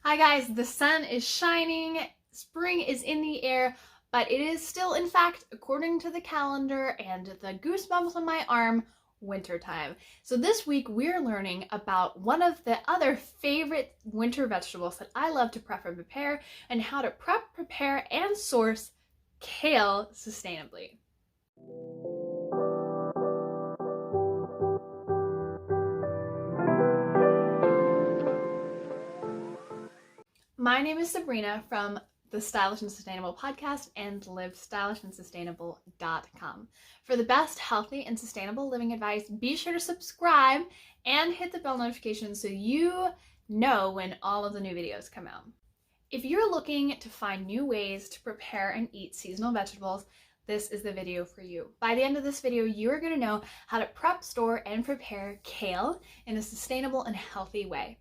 Hi guys, the sun is shining, spring is in the air, but it is still, in fact, according to the calendar and the goosebumps on my arm, wintertime. So this week we're learning about one of the other favorite winter vegetables that I love to prep and prepare, and how to prep, prepare, and source kale sustainably. My name is Sabrina from the Stylish and Sustainable podcast and livestylishandsustainable.com. For the best healthy and sustainable living advice, be sure to subscribe and hit the bell notification so you know when all of the new videos come out. If you're looking to find new ways to prepare and eat seasonal vegetables, this is the video for you. By the end of this video, you are going to know how to prep, store, and prepare kale in a sustainable and healthy way.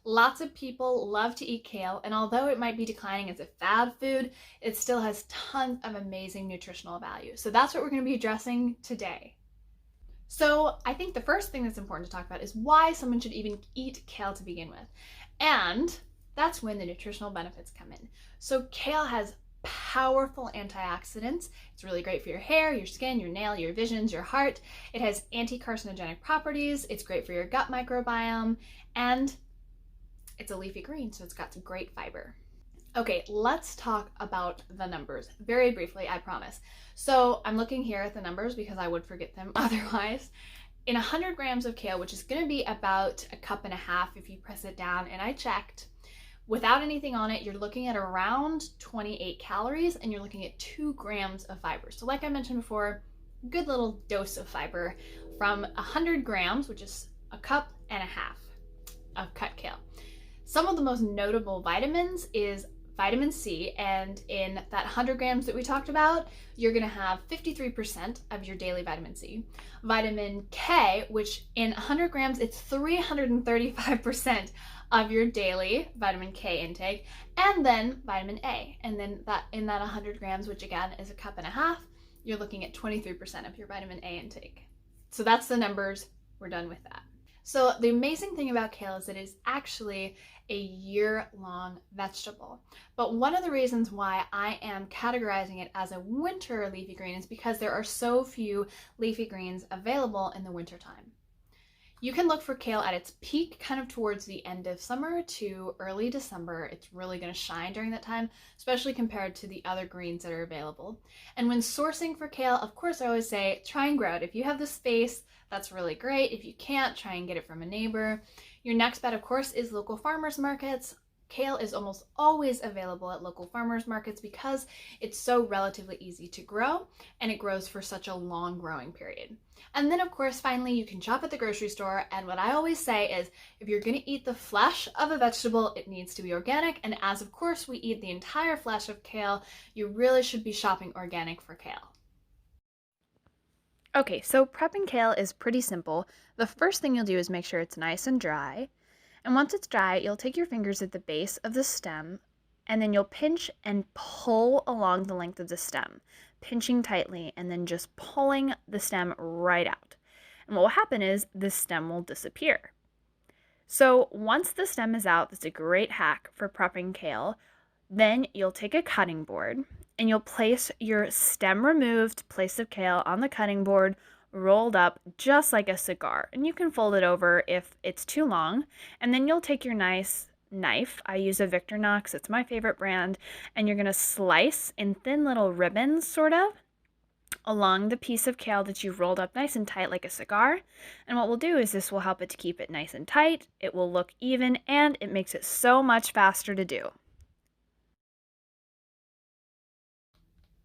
Lots of people love to eat kale, and although it might be declining as a fad food, it still has tons of amazing nutritional value. So that's what we're going to be addressing today. So I think the first thing that's important to talk about is why someone should even eat kale to begin with. And that's when the nutritional benefits come in. So kale has powerful antioxidants. It's really great for your hair, your skin, your nail, your visions, your heart. It has anti-carcinogenic properties. It's great for your gut microbiome, and it's a leafy green, so it's got some great fiber. Okay, let's talk about the numbers very briefly, I promise. So I'm looking here at the numbers because I would forget them otherwise. In 100 grams of kale, which is going to be about a cup and a half if you press it down, and I checked, without anything on it, you're looking at around 28 calories, and you're looking at 2 grams of fiber. So like I mentioned before, good little dose of fiber from 100 grams, which is a cup and a half of cut kale. Some of the most notable vitamins is vitamin C, and in that 100 grams that we talked about, you're going to have 53% of your daily vitamin C. Vitamin K, which in 100 grams, it's 335% of your daily vitamin K intake, and then vitamin A. And then that in that 100 grams, which again is a cup and a half, you're looking at 23% of your vitamin A intake. So that's the numbers. We're done with that. So the amazing thing about kale is that it is actually a year-long vegetable. But one of the reasons why I am categorizing it as a winter leafy green is because there are so few leafy greens available in the wintertime. You can look for kale at its peak kind of towards the end of summer to early December. It's really going to shine during that time, especially compared to the other greens that are available. And when sourcing for kale, of course, I always say try and grow it. If you have the space, that's really great. If you can't, try and get it from a neighbor. Your next bet, of course, is local farmers markets. Kale is almost always available at local farmers markets because it's so relatively easy to grow, and it grows for such a long growing period. And then, of course, finally, you can shop at the grocery store. And what I always say is, if you're going to eat the flesh of a vegetable, it needs to be organic. And as, of course, we eat the entire flesh of kale, you really should be shopping organic for kale. Okay, so prepping kale is pretty simple. The first thing you'll do is make sure it's nice and dry. And once it's dry, you'll take your fingers at the base of the stem, and then you'll pinch and pull along the length of the stem, pinching tightly and then just pulling the stem right out. And what will happen is the stem will disappear. So once the stem is out, that's a great hack for prepping kale. Then you'll take a cutting board and you'll place your stem removed place of kale on the cutting board, rolled up just like a cigar. And you can fold it over if it's too long. And then you'll take your nice knife. I use a Victorinox, it's my favorite brand. And you're going to slice in thin little ribbons, sort of, along the piece of kale that you've rolled up nice and tight like a cigar. And what we'll do is this will help it to keep it nice and tight. It will look even, and it makes it so much faster to do.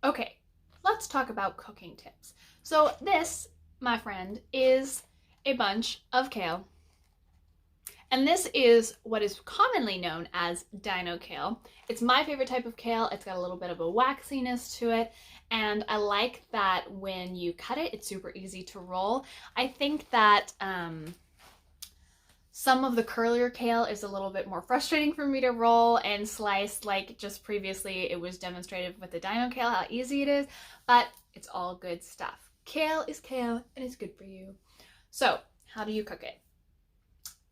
Okay, let's talk about cooking tips. So this, my friend, is a bunch of kale. And this is what is commonly known as dino kale. It's my favorite type of kale. It's got a little bit of a waxiness to it. And I like that when you cut it, it's super easy to roll. I think that some of the curlier kale is a little bit more frustrating for me to roll and slice, like just previously it was demonstrated with the dino kale, how easy it is, but it's all good stuff. Kale is kale and it's good for you. So how do you cook it?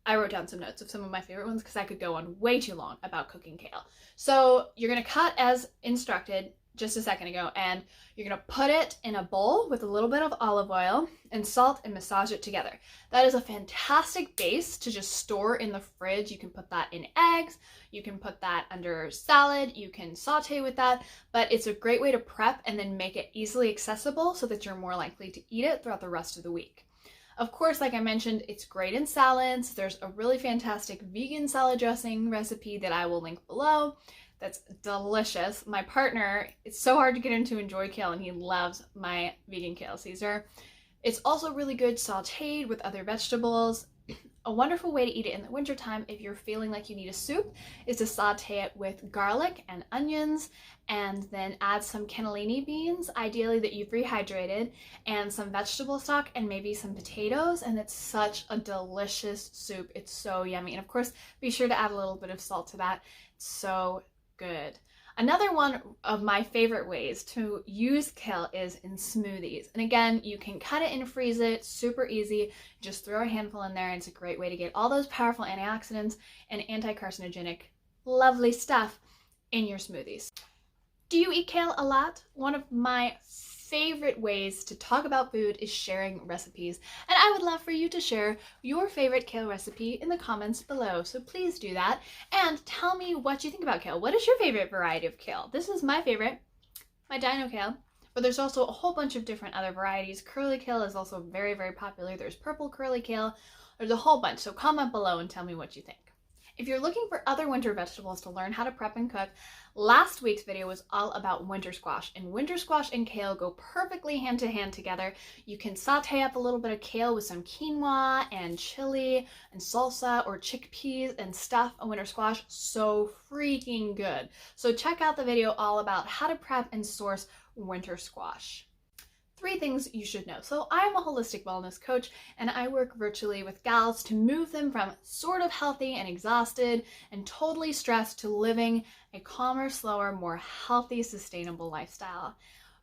I wrote down some notes of some of my favorite ones because I could go on way too long about cooking kale. So you're gonna cut as instructed just a second ago, and you're gonna put it in a bowl with a little bit of olive oil and salt and massage it together. That is a fantastic base to just store in the fridge. You can put that in eggs, you can put that under salad, you can saute with that, but it's a great way to prep and then make it easily accessible so that you're more likely to eat it throughout the rest of the week. Of course, like I mentioned, it's great in salads. There's a really fantastic vegan salad dressing recipe that I will link below. That's delicious. My partner, it's so hard to get him to enjoy kale, and he loves my vegan kale, Cesar. It's also really good sauteed with other vegetables. A wonderful way to eat it in the wintertime if you're feeling like you need a soup is to saute it with garlic and onions, and then add some cannellini beans, ideally that you've rehydrated, and some vegetable stock and maybe some potatoes, and it's such a delicious soup. It's so yummy. And of course, be sure to add a little bit of salt to that. It's so good. Another one of my favorite ways to use kale is in smoothies. And again, you can cut it and freeze it, super easy. Just throw a handful in there, and it's a great way to get all those powerful antioxidants and anti-carcinogenic, lovely stuff in your smoothies. Do you eat kale a lot? One of my favorite ways to talk about food is sharing recipes, and I would love for you to share your favorite kale recipe in the comments below, so please do that and tell me what you think about kale. What is your favorite variety of kale? This is my favorite, my dino kale, but there's also a whole bunch of different other varieties. Curly kale is also very, very popular. There's purple curly kale. There's a whole bunch, so comment below and tell me what you think. If you're looking for other winter vegetables to learn how to prep and cook, last week's video was all about winter squash, and winter squash and kale go perfectly hand to hand together. You can saute up a little bit of kale with some quinoa and chili and salsa or chickpeas and stuff a winter squash. So freaking good. So check out the video all about how to prep and source winter squash. 3 things you should know. So I'm a holistic wellness coach, and I work virtually with gals to move them from sort of healthy and exhausted and totally stressed to living a calmer, slower, more healthy, sustainable lifestyle.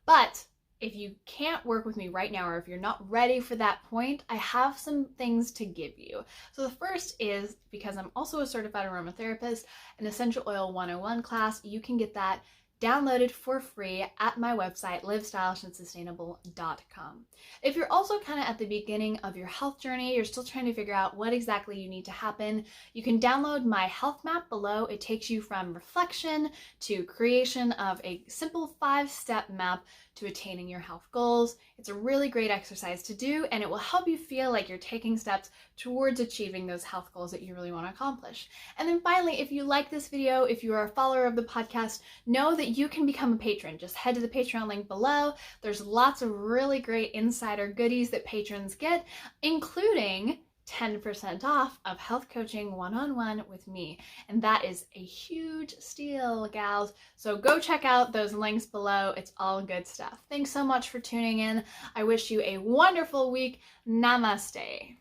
But if you can't work with me right now, or if you're not ready for that point, I have some things to give you. So the first is, because I'm also a certified aromatherapist, an Essential Oil 101 class. You can get that downloaded for free at my website, livestylishandsustainable.com. If you're also kind of at the beginning of your health journey, you're still trying to figure out what exactly you need to happen, you can download my health map below. It takes you from reflection to creation of a simple 5-step map to attaining your health goals. It's a really great exercise to do, and it will help you feel like you're taking steps towards achieving those health goals that you really want to accomplish. And then finally, if you like this video, if you are a follower of the podcast, know that you can become a patron. Just head to the Patreon link below. There's lots of really great insider goodies that patrons get, including 10% off of health coaching one-on-one with me. And that is a huge steal, gals. So go check out those links below. It's all good stuff. Thanks so much for tuning in. I wish you a wonderful week. Namaste.